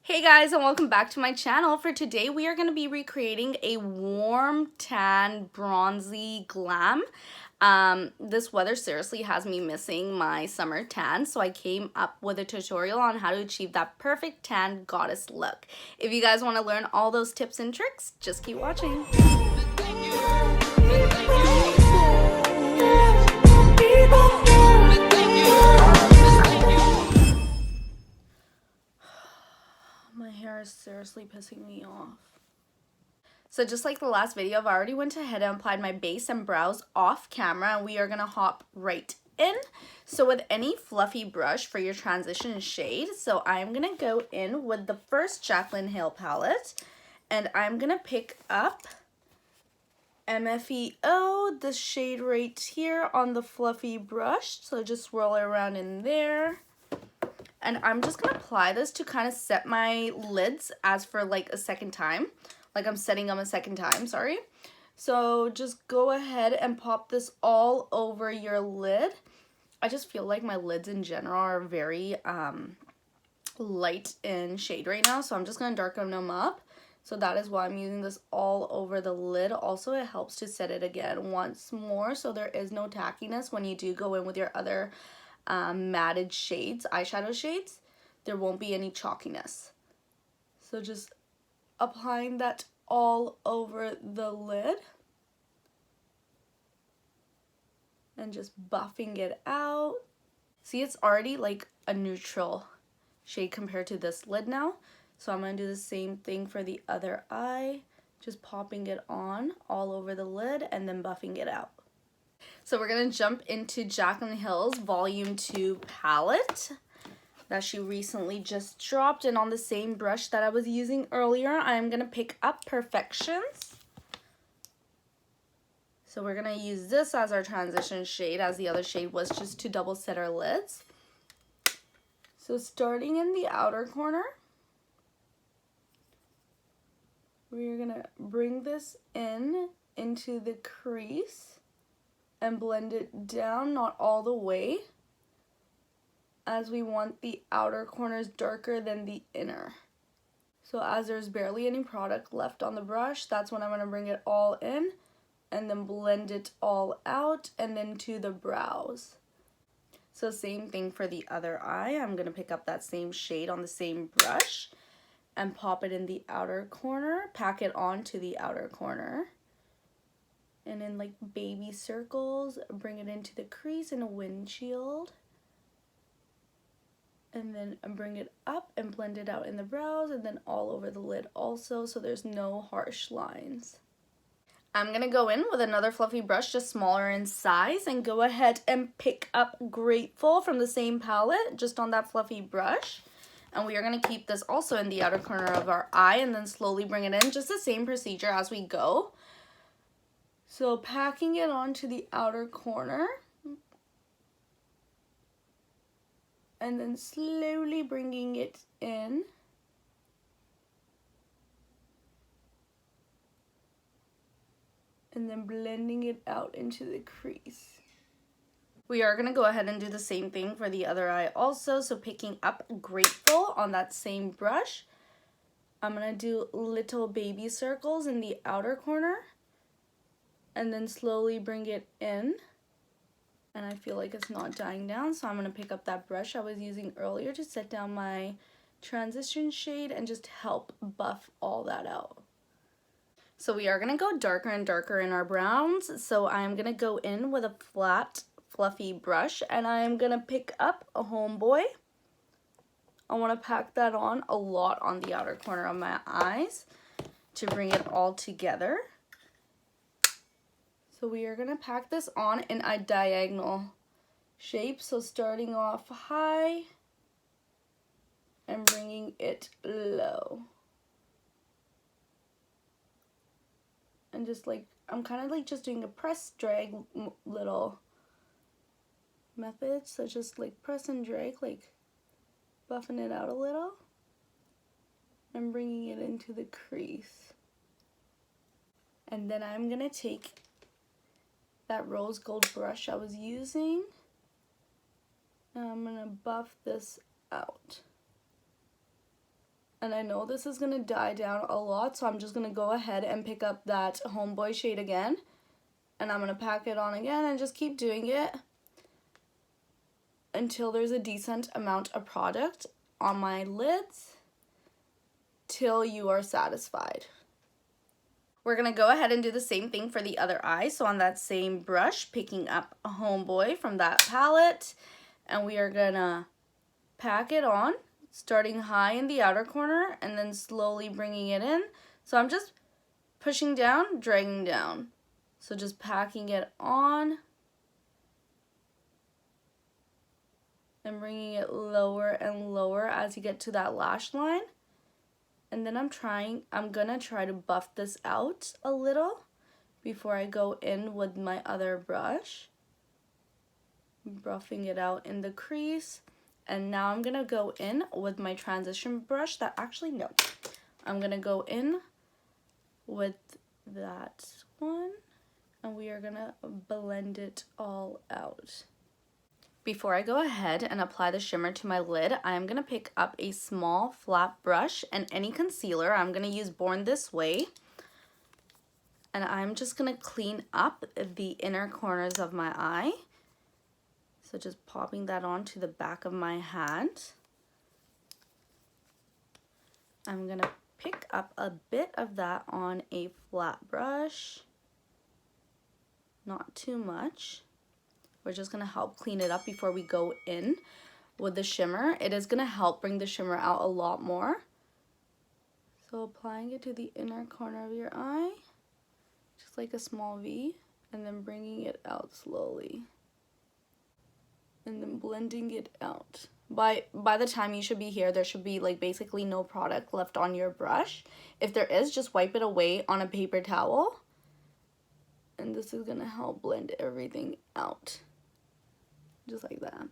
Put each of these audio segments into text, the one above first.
Hey guys, and welcome back to my channel. For today we are going to be recreating a warm tan bronzy glam. This weather seriously has me missing my summer tan, so I came up with a tutorial on how to achieve that perfect tan goddess look. If you guys want to learn all those tips and tricks, just keep watching. My hair is seriously pissing me off. So just like the last video, I've already went ahead and applied my base and brows off camera, and we are going to hop right in. So with any fluffy brush for your transition shade, so I'm going to go in with the first Jacklyn Hill palette, and I'm going to pick up MFEO, the shade right here on the fluffy brush. So just swirl it around in there. And I'm just going to apply this to kind of set my lids as for like a second time. Like I'm setting them a second time, sorry. So just go ahead and pop this all over your lid. I just feel like my lids in general are very light in shade right now. So I'm just going to darken them up. So that is why I'm using this all over the lid. Also, it helps to set it again once more so there is no tackiness when you do go in with your other matted shades, eyeshadow shades. There won't be any chalkiness. So just applying that all over the lid and just buffing it out. See, it's already like a neutral shade compared to this lid now. So I'm going to do the same thing for the other eye, just popping it on all over the lid and then buffing it out. So we're going to jump into Jaclyn Hill's Volume 2 palette that she recently just dropped, and on the same brush that I was using earlier, I'm going to pick up Perfections. So we're going to use this as our transition shade, as the other shade was just to double set our lids. So starting in the outer corner, we're going to bring this into the crease and blend it down, not all the way, as we want the outer corners darker than the inner. So as there's barely any product left on the brush, that's when I'm going to bring it all in and then blend it all out and then to the brows. So same thing for the other eye. I'm going to pick up that same shade on the same brush and pop it in the outer corner, pack it onto the outer corner. And in like baby circles, bring it into the crease in a windshield. And then bring it up and blend it out in the brows and then all over the lid also, so there's no harsh lines. I'm going to go in with another fluffy brush, just smaller in size, and go ahead and pick up Grateful from the same palette, just on that fluffy brush. And we are going to keep this also in the outer corner of our eye and then slowly bring it in, just the same procedure as we go. So packing it onto the outer corner and then slowly bringing it in. And then blending it out into the crease. We are going to go ahead and do the same thing for the other eye also. So picking up Grateful on that same brush, I'm going to do little baby circles in the outer corner. And then slowly bring it in. And I feel like it's not dying down, so I'm going to pick up that brush I was using earlier to set down my transition shade and just help buff all that out. So we are going to go darker and darker in our browns. So I'm going to go in with a flat, fluffy brush, and I'm going to pick up a Homeboy. I want to pack that on a lot on the outer corner of my eyes to bring it all together. So we are going to pack this on in a diagonal shape. So starting off high and bringing it low. And just like, I'm kind of like just doing a press drag little method. So just like press and drag, like buffing it out a little. And bringing it into the crease. And then I'm going to take that rose gold brush I was using, and I'm going to buff this out. And I know this is going to die down a lot, so I'm just going to go ahead and pick up that Homeboy shade again. And I'm going to pack it on again and just keep doing it until there's a decent amount of product on my lids, till you are satisfied. We're going to go ahead and do the same thing for the other eye. So on that same brush, picking up a Homeboy from that palette, and we are going to pack it on, starting high in the outer corner and then slowly bringing it in. So I'm just pushing down, dragging down. So just packing it on and bringing it lower and lower as you get to that lash line. And then I'm gonna try to buff this out a little before I go in with my other brush. Buffing it out in the crease. And now I'm gonna go in with my transition brush I'm gonna go in with that one, and we are gonna blend it all out. Before I go ahead and apply the shimmer to my lid, I'm gonna pick up a small flat brush and any concealer. I'm gonna use Born This Way, and I'm just gonna clean up the inner corners of my eye. So just popping that onto the back of my hand. I'm gonna pick up a bit of that on a flat brush, not too much. We're just gonna help clean it up before we go in with the shimmer. It is gonna help bring the shimmer out a lot more. So applying it to the inner corner of your eye, just like a small V, and then bringing it out slowly. And then blending it out. By the time you should be here, there should be like basically no product left on your brush. If there is, just wipe it away on a paper towel. And this is gonna help blend everything out. Just like that.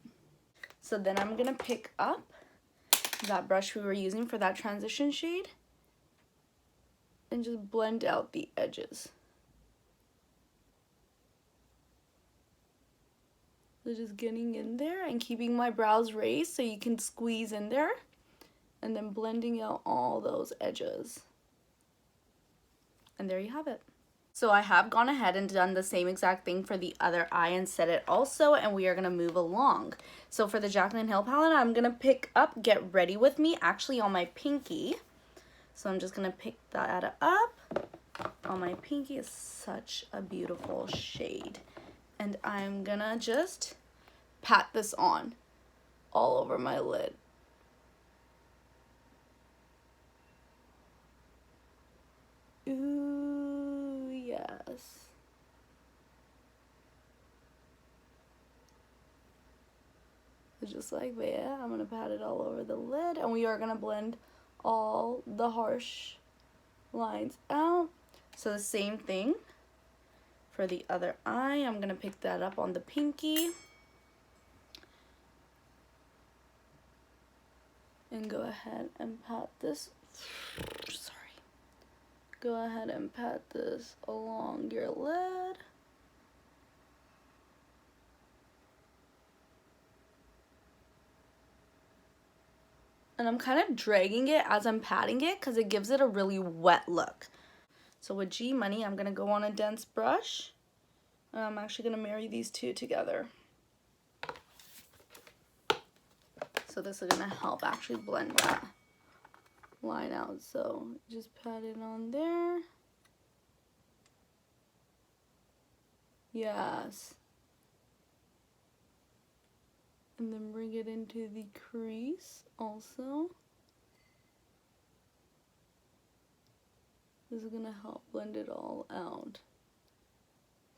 So then I'm gonna pick up that brush we were using for that transition shade and just blend out the edges. So just getting in there and keeping my brows raised so you can squeeze in there, and then blending out all those edges. And there you have it. So I have gone ahead and done the same exact thing for the other eye and set it also, and we are gonna move along. So for the Jaclyn Hill palette, I'm gonna pick up Get Ready With Me, actually on my pinky. So I'm just gonna pick that up on my pinky. Is such a beautiful shade. And I'm gonna just pat this on all over my lid. Ooh, yes. So just like that, I'm gonna pat it all over the lid, and we are gonna blend all the harsh lines out. So the same thing for the other eye. I'm gonna pick that up on the pinky and go ahead and pat this. Sorry. Go ahead and pat this along your lid. And I'm kind of dragging it as I'm patting it because it gives it a really wet look. So with G Money, I'm gonna go on a dense brush. And I'm actually gonna marry these two together. So this is gonna help actually blend that line out. So just pat it on there. Yes. And then bring it into the crease also. This is gonna help blend it all out.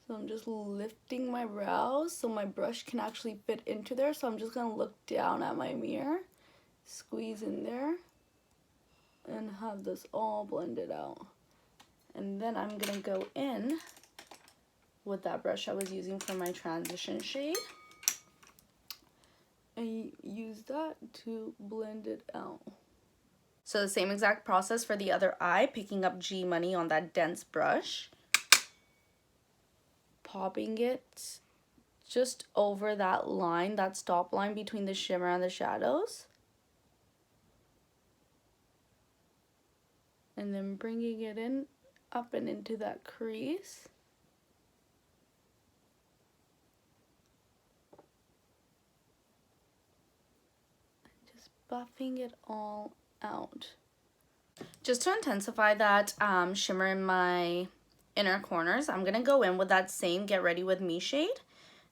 So I'm just lifting my brows so my brush can actually fit into there. So I'm just gonna look down at my mirror, squeeze in there, and have this all blended out. And then I'm gonna go in with that brush I was using for my transition shade and use that to blend it out. So the same exact process for the other eye, picking up G Money on that dense brush, popping it just over that line, that stop line between the shimmer and the shadows. And then bringing it in, up and into that crease. Just buffing it all out. Just to intensify that shimmer in my inner corners, I'm gonna go in with that same Get Ready With Me shade,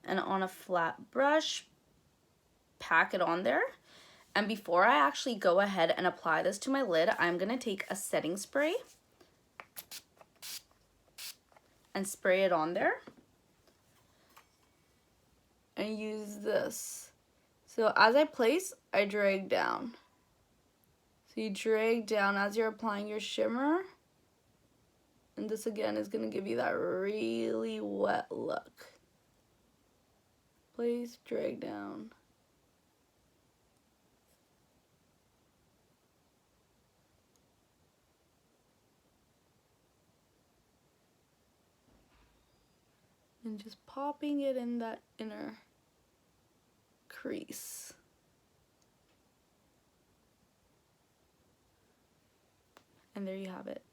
and on a flat brush, pack it on there. And before I actually go ahead and apply this to my lid, I'm gonna take a setting spray and spray it on there and use this. So as I place, I drag down. So you drag down as you're applying your shimmer, and this again is gonna give you that really wet look. Place, drag down. And just popping it in that inner crease. And there you have it.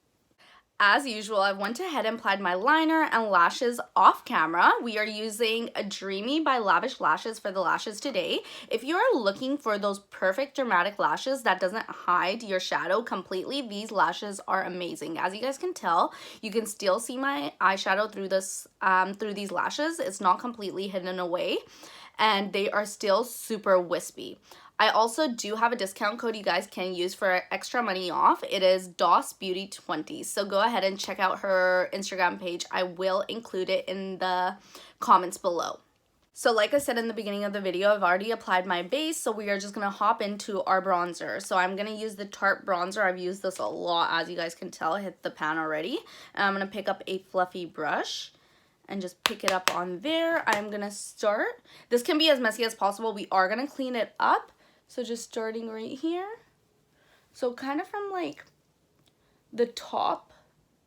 As usual, I went ahead and applied my liner and lashes off camera. We are using a Dreamy by Lavish Lashes for the lashes today. If you are looking for those perfect dramatic lashes that doesn't hide your shadow completely, these lashes are amazing. As you guys can tell, you can still see my eyeshadow through this through these lashes. It's not completely hidden away, and they are still super wispy. I also do have a discount code you guys can use for extra money off. It is DOSBeauty20. So go ahead and check out her Instagram page. I will include it in the comments below. So like I said in the beginning of the video, I've already applied my base, so we are just going to hop into our bronzer. So I'm going to use the Tarte bronzer. I've used this a lot, as you guys can tell. I hit the pan already. And I'm going to pick up a fluffy brush and just pick it up on there. I'm going to start. This can be as messy as possible. We are going to clean it up. So just starting right here. So kind of from like the top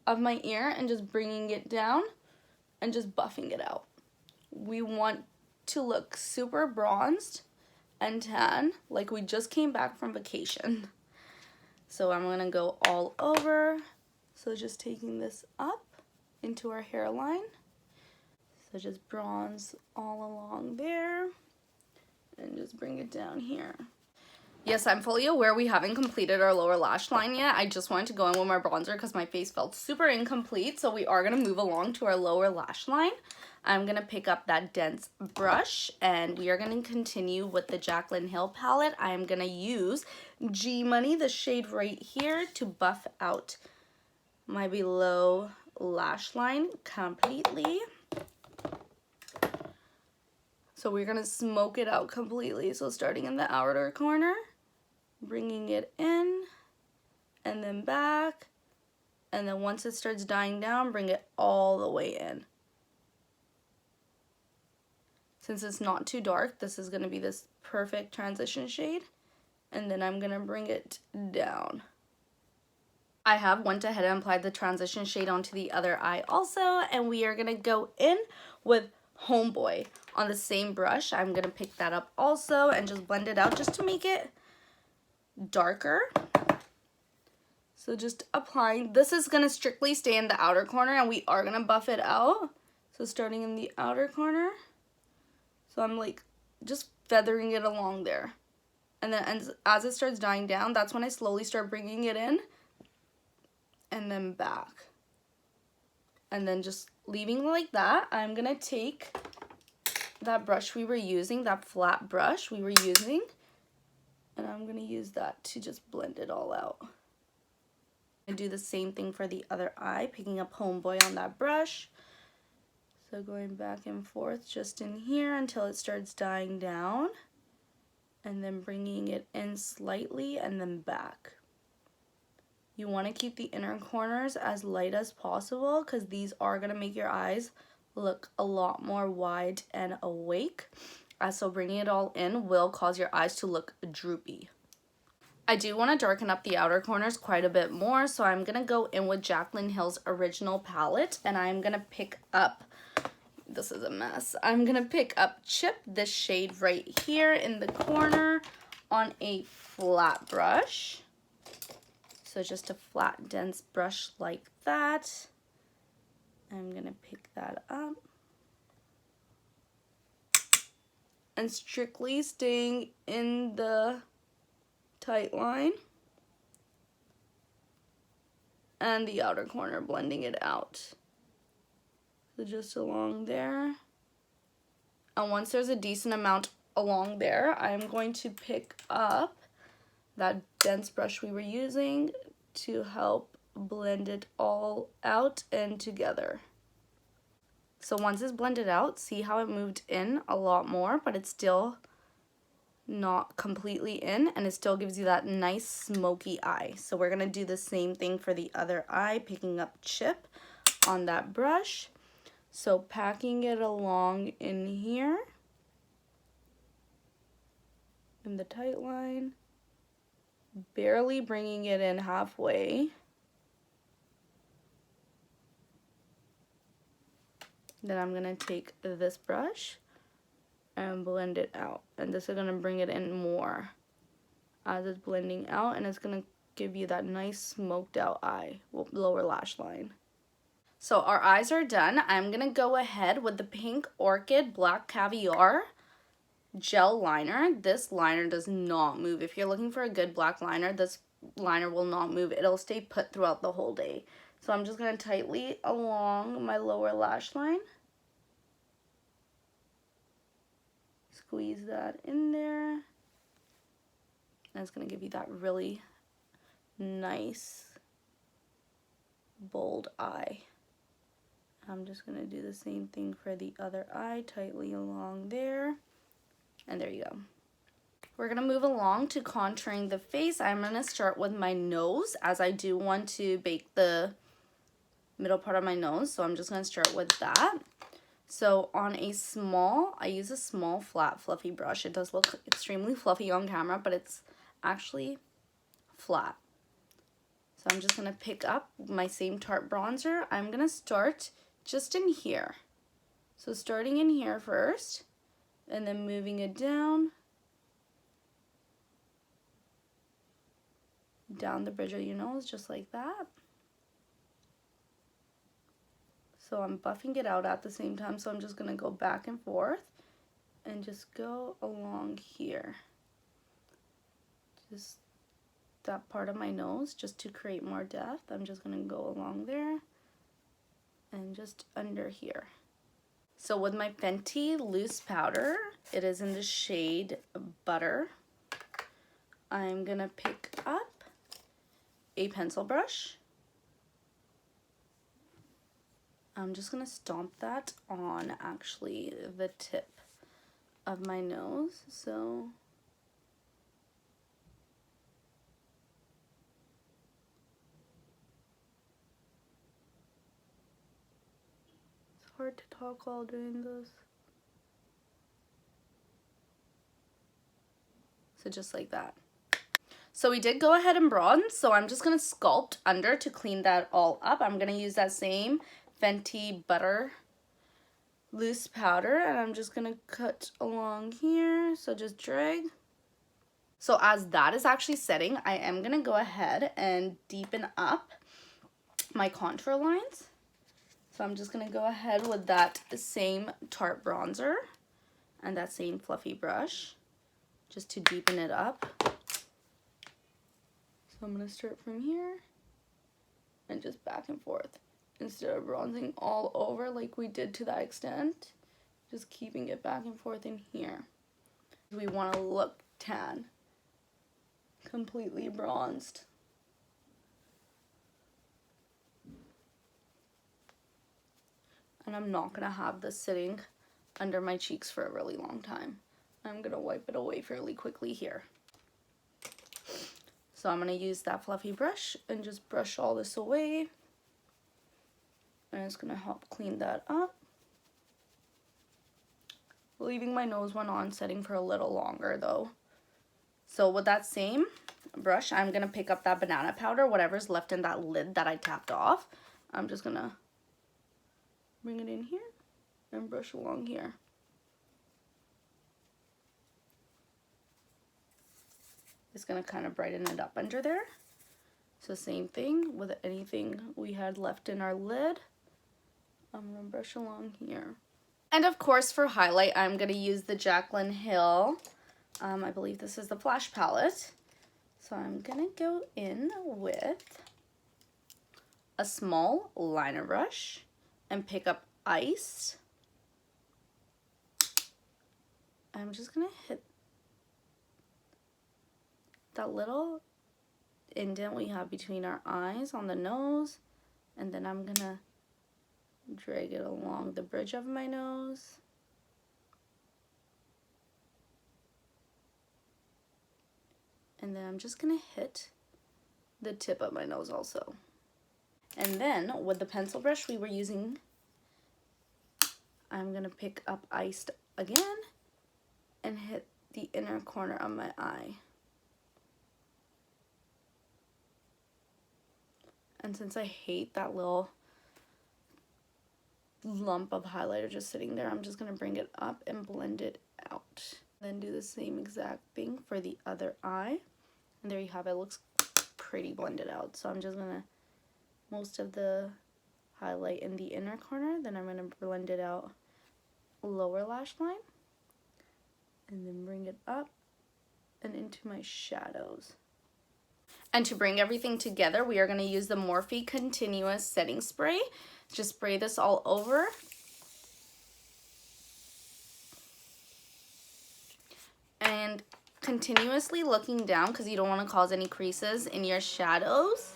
of my ear and just bringing it down and just buffing it out. We want to look super bronzed and tan, like we just came back from vacation. So I'm gonna go all over. So just taking this up into our hairline. So just bronze all along there and just bring it down here. Yes, I'm fully aware we haven't completed our lower lash line yet. I just wanted to go in with my bronzer because my face felt super incomplete. So we are going to move along to our lower lash line. I'm going to pick up that dense brush and we are going to continue with the Jaclyn Hill palette. I'm going to use G Money, the shade right here, to buff out my below lash line completely. So we're going to smoke it out completely. So starting in the outer corner, bringing it in and then back, and then once it starts dying down, bring it all the way in. Since it's not too dark, this is going to be this perfect transition shade, and then I'm going to bring it down. I have went ahead and applied the transition shade onto the other eye also, and we are going to go in with Homeboy on the same brush. I'm going to pick that up also and just blend it out just to make it darker. So just applying, this is going to strictly stay in the outer corner and we are going to buff it out. So starting in the outer corner, so I'm like just feathering it along there, and then as it starts dying down, that's when I slowly start bringing it in and then back, and then just leaving it like that. I'm going to take that brush we were using, that flat brush we were using, and I'm going to use that to just blend it all out. And do the same thing for the other eye, picking up Homeboy on that brush. So going back and forth just in here until it starts dying down, and then bringing it in slightly and then back. You want to keep the inner corners as light as possible because these are going to make your eyes look a lot more wide and awake. So bringing it all in will cause your eyes to look droopy. I do want to darken up the outer corners quite a bit more, so I'm going to go in with Jaclyn Hill's original palette, and I'm going to pick up, this is a mess, I'm going to pick up Chip, this shade right here in the corner, on a flat brush. So just a flat, dense brush like that. I'm gonna pick that up. And strictly staying in the tight line. And the outer corner, blending it out. So just along there. And once there's a decent amount along there, I'm going to pick up that dense brush we were using to help blend it all out and together. So once it's blended out, see how it moved in a lot more, but it's still not completely in, and it still gives you that nice smoky eye. So we're gonna do the same thing for the other eye, picking up chip on that brush. So packing it along in here, in the tight line, barely bringing it in halfway. Then I'm gonna take this brush and blend it out. And this is gonna bring it in more as it's blending out, and it's gonna give you that nice smoked out eye, lower lash line. So our eyes are done. I'm gonna go ahead with the pink Orchid Black Caviar gel liner. This liner does not move. If you're looking for a good black liner, this liner will not move. It'll stay put throughout the whole day. So I'm just gonna tightly along my lower lash line. Squeeze that in there. And it's gonna give you that really nice bold eye. I'm just gonna do the same thing for the other eye, tightly along there. And there you go. We're gonna move along to contouring the face. I'm gonna start with my nose, as I do want to bake the middle part of my nose. So I'm just gonna start with that. So on a small, I use a small flat fluffy brush. It does look extremely fluffy on camera, but it's actually flat. So I'm just gonna pick up my same Tarte bronzer. I'm gonna start just in here. So starting in here first, and then moving it down the bridge of your nose, just like that. So I'm buffing it out at the same time, so I'm just gonna go back and forth and just go along here. Just that part of my nose, just to create more depth. I'm just gonna go along there and just under here. So with my Fenty loose powder, it is in the shade Butter. I'm gonna pick up a pencil brush. I'm just gonna stomp that on actually the tip of my nose. So it's hard to talk while doing this. So just like that. So we did go ahead and bronze, so I'm just gonna sculpt under to clean that all up. I'm gonna use that same Fenty Butter loose powder, and I'm just gonna cut along here, so just drag. So as that is actually setting, I am gonna go ahead and deepen up my contour lines. So I'm just gonna go ahead with that same Tarte bronzer and that same fluffy brush just to deepen it up. So I'm gonna start from here and just back and forth. Instead of bronzing all over like we did to that extent, just keeping it back and forth in here. We want to look tan, completely bronzed. And I'm not going to have this sitting under my cheeks for a really long time. I'm going to wipe it away fairly quickly here. So I'm going to use that fluffy brush and just brush all this away. And it's going to help clean that up. Leaving my nose one on, setting for a little longer though. So with that same brush, I'm going to pick up that banana powder, whatever's left in that lid that I tapped off. I'm just going to bring it in here and brush along here. It's going to kind of brighten it up under there. So same thing with anything we had left in our lid. I'm gonna brush along here. And of course for highlight, I'm gonna use the Jacklyn Hill. I believe this is the Flash palette. So I'm gonna go in with a small liner brush and pick up Ice. I'm just gonna hit that little indent we have between our eyes on the nose, and then I'm gonna drag it along the bridge of my nose. And then I'm just gonna hit the tip of my nose also. And then with the pencil brush we were using, I'm gonna pick up Iced again and hit the inner corner of my eye. And since I hate that little lump of highlighter just sitting there, I'm just gonna bring it up and blend it out. Then do the same exact thing for the other eye. And there you have it. It looks pretty blended out. So I'm just gonna, most of the highlight in the inner corner, then I'm gonna blend it out lower lash line. And then bring it up and into my shadows. And to bring everything together, we are going to use the Morphe Continuous Setting Spray. Just spray this all over. And continuously looking down, because you don't want to cause any creases in your shadows.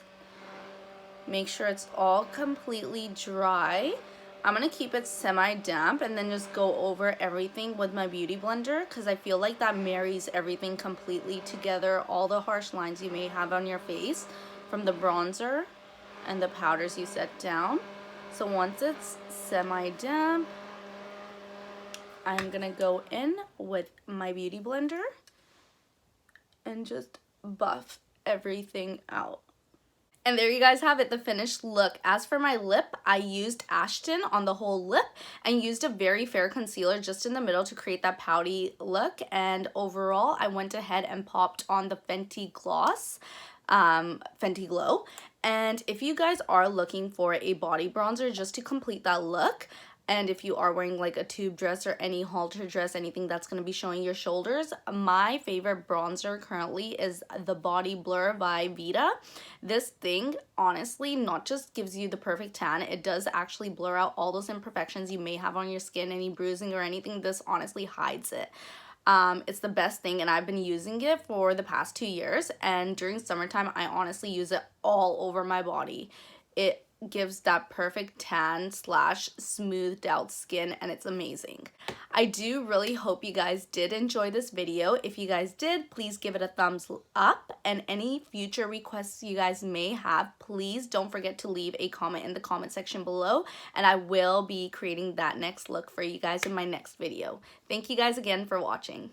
Make sure it's all completely dry. I'm going to keep it semi-damp and then just go over everything with my beauty blender, because I feel like that marries everything completely together, all the harsh lines you may have on your face from the bronzer and the powders you set down. So once it's semi-damp, I'm going to go in with my beauty blender and just buff everything out. And there you guys have it, the finished look. As for my lip, I used Ashton on the whole lip and used a very fair concealer just in the middle to create that pouty look. And overall, I went ahead and popped on the Fenty Gloss, Fenty Glow. And if you guys are looking for a body bronzer just to complete that look, and if you are wearing like a tube dress or any halter dress, anything that's going to be showing your shoulders, my favorite bronzer currently is the Body Blur by Vita. This thing, honestly, not just gives you the perfect tan, it does actually blur out all those imperfections you may have on your skin, any bruising or anything. This honestly hides it. It's the best thing, and I've been using it for the past 2 years, and during summertime, I honestly use it all over my body. It gives that perfect tan slash smoothed out skin, and it's amazing. I do really hope you guys did enjoy this video. If you guys did, please give it a thumbs up, and any future requests you guys may have, please don't forget to leave a comment in the comment section below, and I will be creating that next look for you guys in my next video. Thank you guys again for watching.